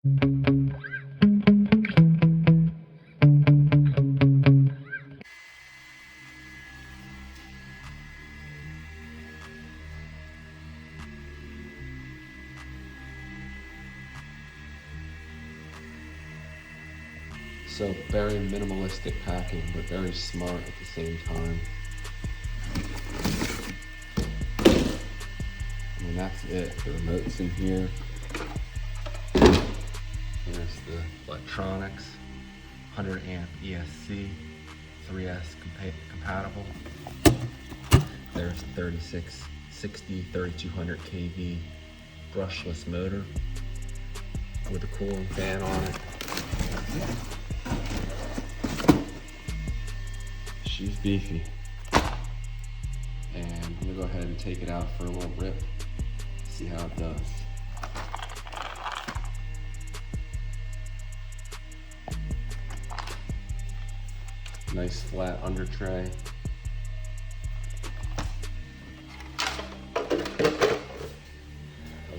So very minimalistic packing, but very smart at the same time. I mean, that's it. The remote's in here. Here's the electronics. 100 amp ESC, 3S compatible. There's 3660, 3200 kV brushless motor with a cooling fan on it. She's beefy. And I'm gonna go ahead and take it out for a little rip, see how it does. Nice flat under tray. I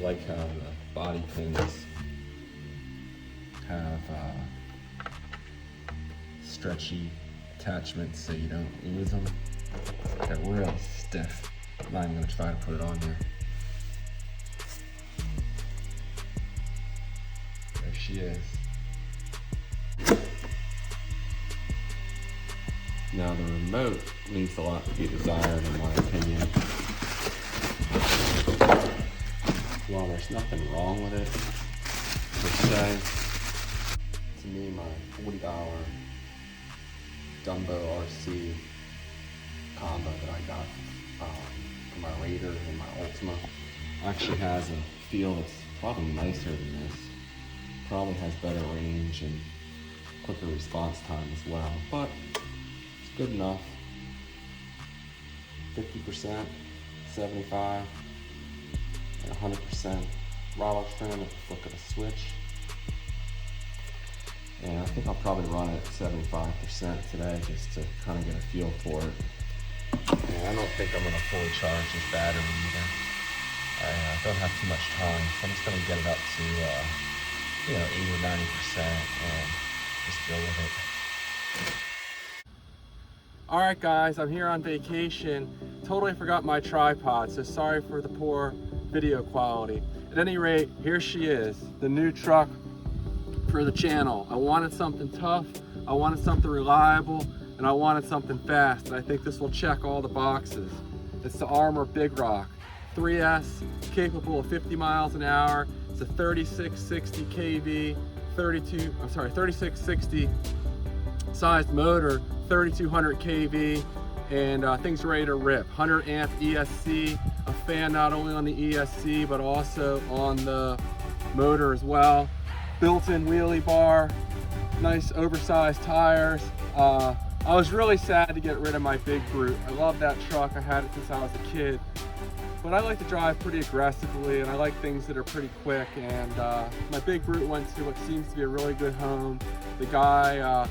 like how the body pins have stretchy attachments so you don't lose them. They're real stiff. I'm not even gonna try to put it on there. There she is. Now the remote leaves a lot to be desired in my opinion. Well, there's nothing wrong with it per se. To me, my $40 Dumbo RC combo that I got for my Raider and my Ultima actually has a feel that's probably nicer than this. Probably has better range and quicker response time as well, but it's good enough. 50%, 75%, and 100% throttle trim at the flick of a switch. And I think I'll probably run it at 75% today just to kind of get a feel for it. And I don't think I'm going to fully charge this battery either. I don't have too much time, so I'm just going to get it up to 80 or 90% and just go with it. Alright guys, I'm here on vacation. Totally forgot my tripod, so sorry for the poor video quality. At any rate, here she is, the new truck for the channel. I wanted something tough, I wanted something reliable, and I wanted something fast, and I think this will check all the boxes. It's the Arrma Big Rock 3S, capable of 50 miles an hour. It's a 3660 kV, 3660 sized motor, 3200 kV, and things ready to rip. 100 amp ESC, a fan not only on the ESC but also on the motor as well. Built-in wheelie bar, nice oversized tires. I was really sad to get rid of my Big Brute. I love that truck, I had it since I was a kid. But I like to drive pretty aggressively and I like things that are pretty quick, and my Big Brute went to what seems to be a really good home. The guy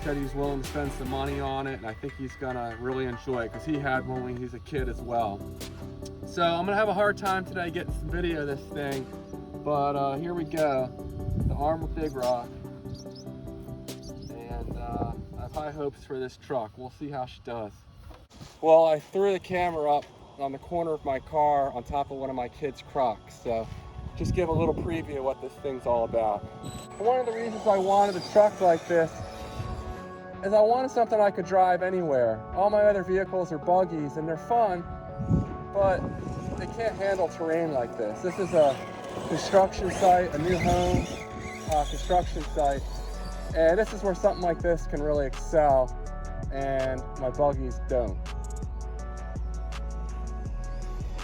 said he's willing to spend some money on it, and I think he's gonna really enjoy it because he had one when he was a kid as well. So I'm gonna have a hard time today getting some video of this thing, but here we go. The Arrma Big Rock, and I have high hopes for this truck. We'll see how she does. Well, I threw the camera up on the corner of my car on top of one of my kids' Crocs, so just give a little preview of what this thing's all about. One of the reasons I wanted a truck like this is I wanted something I could drive anywhere. All my other vehicles are buggies and they're fun, but they can't handle terrain like this. This is a construction site, a new home construction site, and this is where something like this can really excel, and my buggies don't.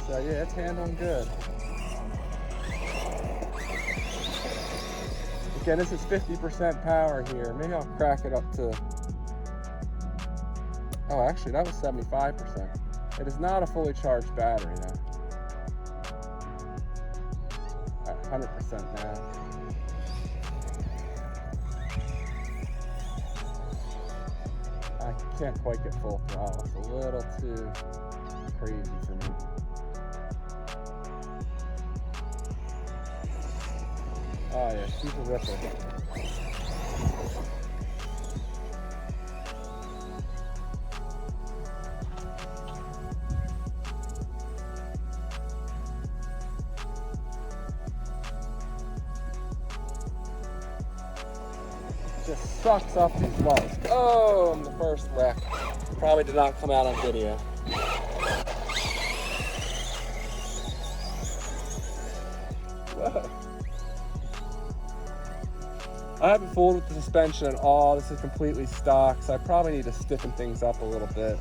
So yeah, it's handling good. Again, this is 50% power here. Maybe I'll crack it up to, oh actually that was 75%. It is not a fully charged battery though. At 100% now. I can't quite get full throttle. It's a little too crazy for me. Oh yeah, she's a ripper. Just sucks up these lumps. Oh, I'm the first wreck. Probably did not come out on video. Whoa. I haven't fooled with the suspension at all. This is completely stock, so I probably need to stiffen things up a little bit.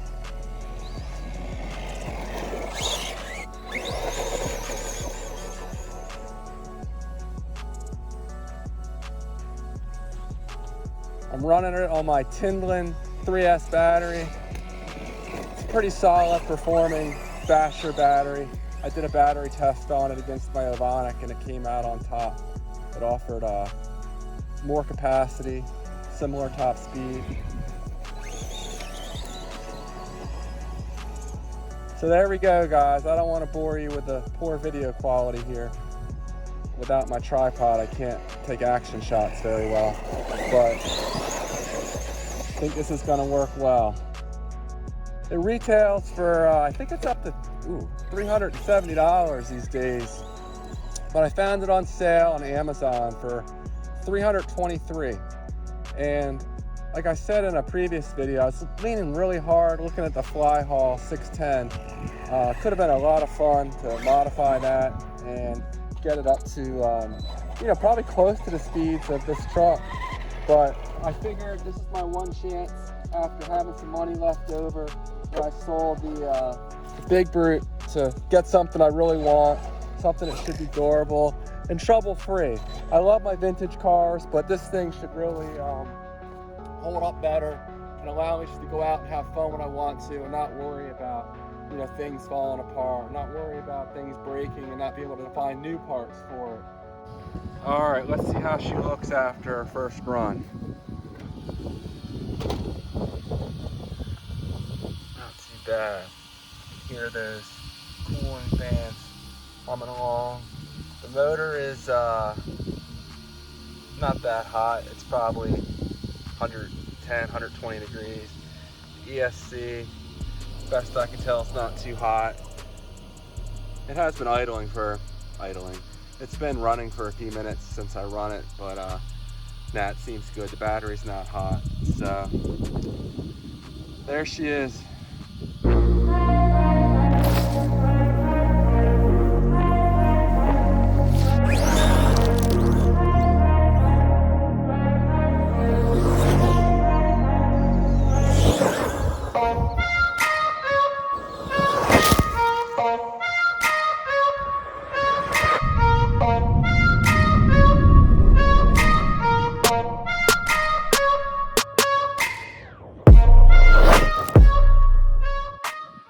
I'm running it on my Tindlin 3S battery. It's a pretty solid performing Basher battery. I did a battery test on it against my Ovonic and it came out on top. It offered more capacity, similar top speed. So there we go, guys. I don't want to bore you with the poor video quality here. Without my tripod, I can't take action shots very well, but I think this is going to work well. It retails for, I think it's up to $370 these days, but I found it on sale on Amazon for $323. And like I said in a previous video, I was leaning really hard looking at the Fly Haul 610. Could have been a lot of fun to modify that and get it up to, you know, probably close to the speeds of this truck. But I figured this is my one chance after having some money left over when I sold the Big Brute to get something I really want, something that should be durable and trouble-free. I love my vintage cars, but this thing should really hold up better and allow me just to go out and have fun when I want to and not worry about, you know, things falling apart, not worry about things breaking and not be able to find new parts for it. All right, let's see how she looks after her first run. Not too bad. You hear those cooling fans humming along. The motor is not that hot. It's probably 110, 120 degrees. The ESC, best I can tell, it's not too hot. It has been it's been running for a few minutes since I run it, but nah, it seems good. The battery's not hot, so there she is.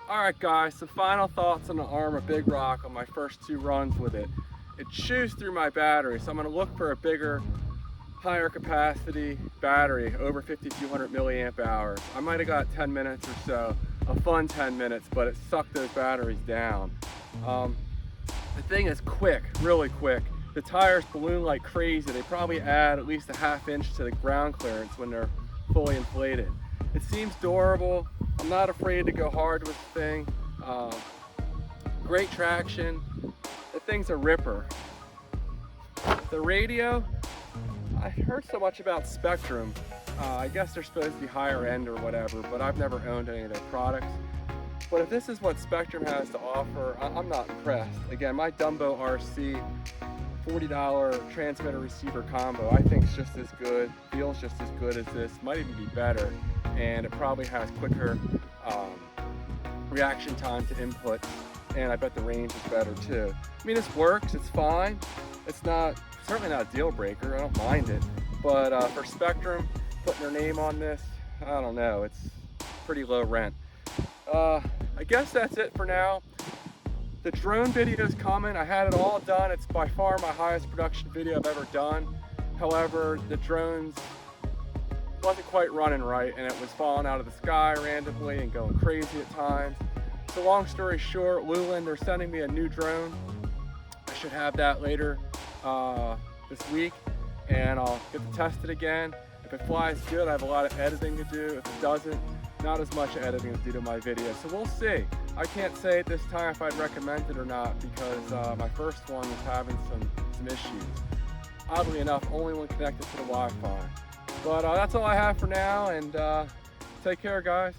Alright guys, some final thoughts on the Arrma Big Rock on my first 2 runs with it. It chews through my battery, so I'm going to look for a bigger, higher capacity battery, over 5,200 milliamp hours. I might have got 10 minutes or so, a fun 10 minutes, but it sucked those batteries down. The thing is quick, really quick. The tires balloon like crazy. They probably add at least a ½ inch to the ground clearance when they're fully inflated. It seems durable. I'm not afraid to go hard with the thing. Great traction. The thing's a ripper. The radio, I heard so much about Spectrum. I guess they're supposed to be higher end or whatever, but I've never owned any of their products. But if this is what Spectrum has to offer, I'm not impressed. Again, my Dumbo RC $40 transmitter receiver combo I think is just as good, feels just as good as this, might even be better, and it probably has quicker reaction time to input, and I bet the range is better too. I mean, this works, it's fine. It's not, certainly not a deal breaker, I don't mind it, but for Spectrum, putting their name on this, I don't know, it's pretty low rent. I guess that's it for now. The drone video is coming. I had it all done. It's by far my highest production video I've ever done. However, the drones wasn't quite running right and it was falling out of the sky randomly and going crazy at times. So long story short, Luland, they're sending me a new drone. I should have that later this week, and I'll get to test it again. If it flies good, I have a lot of editing to do. If it doesn't, not as much editing to do to my video. So we'll see. I can't say at this time if I'd recommend it or not, because my first one was having some issues. Oddly enough, only when connected to the Wi-Fi. But that's all I have for now, and take care, guys.